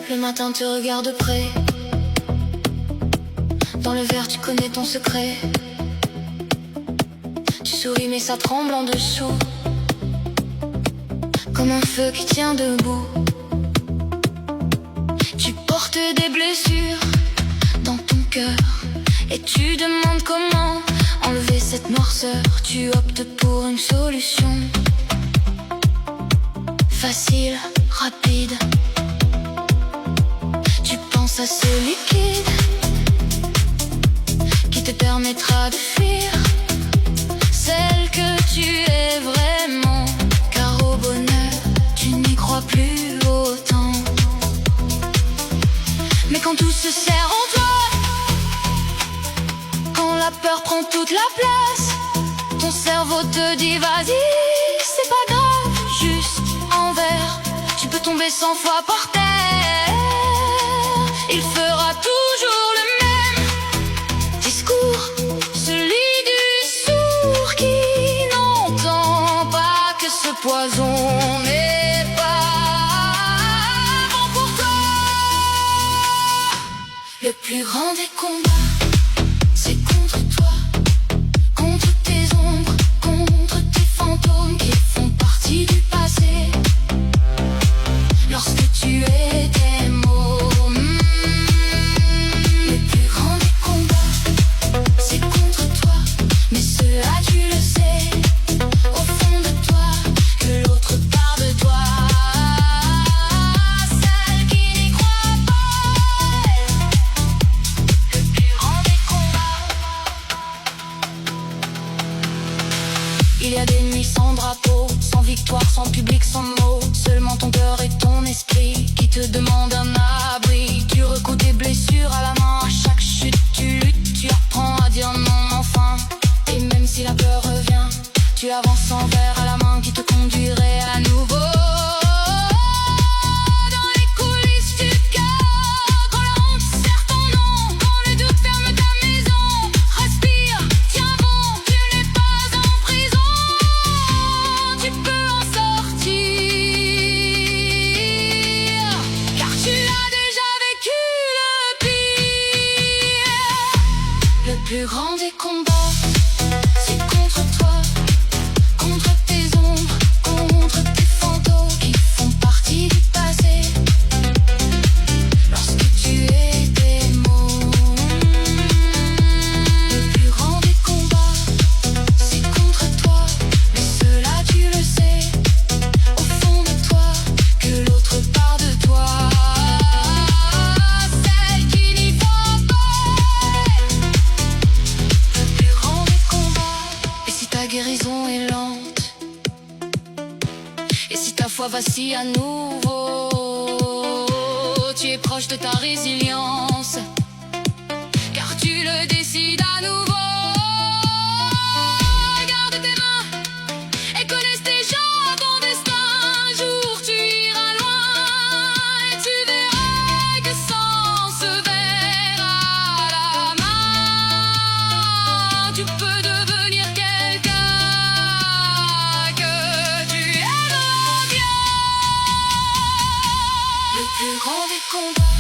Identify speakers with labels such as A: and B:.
A: Le matin te regarde de près. Dans le verre tu connais ton secret. Tu souris mais ça tremble en dessous, comme un feu qui tient debout. Tu portes des blessures dans ton cœur et tu demandes comment enlever cette noirceur. Tu optes pour une solution facile, rapide. Tu penses à ce liquide qui te permettra de fuir celle que tu es vraiment. Car au bonheur, tu n'y crois plus autant. Mais quand tout se serre en toi, quand la peur prend toute la place, ton cerveau te dit vas-y, c'est pas grave, juste en verre. Tu peux tomber 100 fois par terre, il fera toujours le même discours, celui du sourd qui n'entend pas que ce poison n'est pas bon pour toi. Le plus grand des combats, c'est contre toi, contre tes ombres, contre tes fantômes qui font partie du passé. Lorsque tu étais mot, le plus grand des combats, c'est contre toi. Mais cela tu le sais, au fond de toi, que l'autre part de toi. Celle qui n'y croit pas, le plus grand des combats. Il y a des nuits sans drapeau, sans victoire, sans public, sans mots. Seulement ton cœur et ton esprit qui te demandent un abri. Tu recouds tes blessures à la main, à chaque chute tu luttes. Tu apprends à dire non enfin. Et même si la peur revient, tu avances sans verre à la main qui te conduirait à nouveau dans les coulisses du cœur. Quand la honte serre ton nom, quand le doute ferme ta maison, respire, tiens bon, tu n'es pas en prison. Tu peux en sortir, car tu as déjà vécu le pire. Le plus grand des combats, c'est contre toi, contre tes ombres, contre tes fantômes qui font partie du passé. Lorsque tu étais mot, le plus grand des combats, c'est contre toi. Mais cela tu le sais, au fond de toi, que l'autre part de toi. Celle qui n'y croit pas, le plus grand des combats. Et si ta guérison est lente, et si ta foi vacille à nouveau, tu es proche de ta résilience, car tu le décides à nouveau. Garde tes mains et connaisse déjà ton destin. Un jour tu iras loin et tu verras que sans ce verre à la main, tu peux devenir quelqu'un que tu aimes bien. Le plus grand des combats,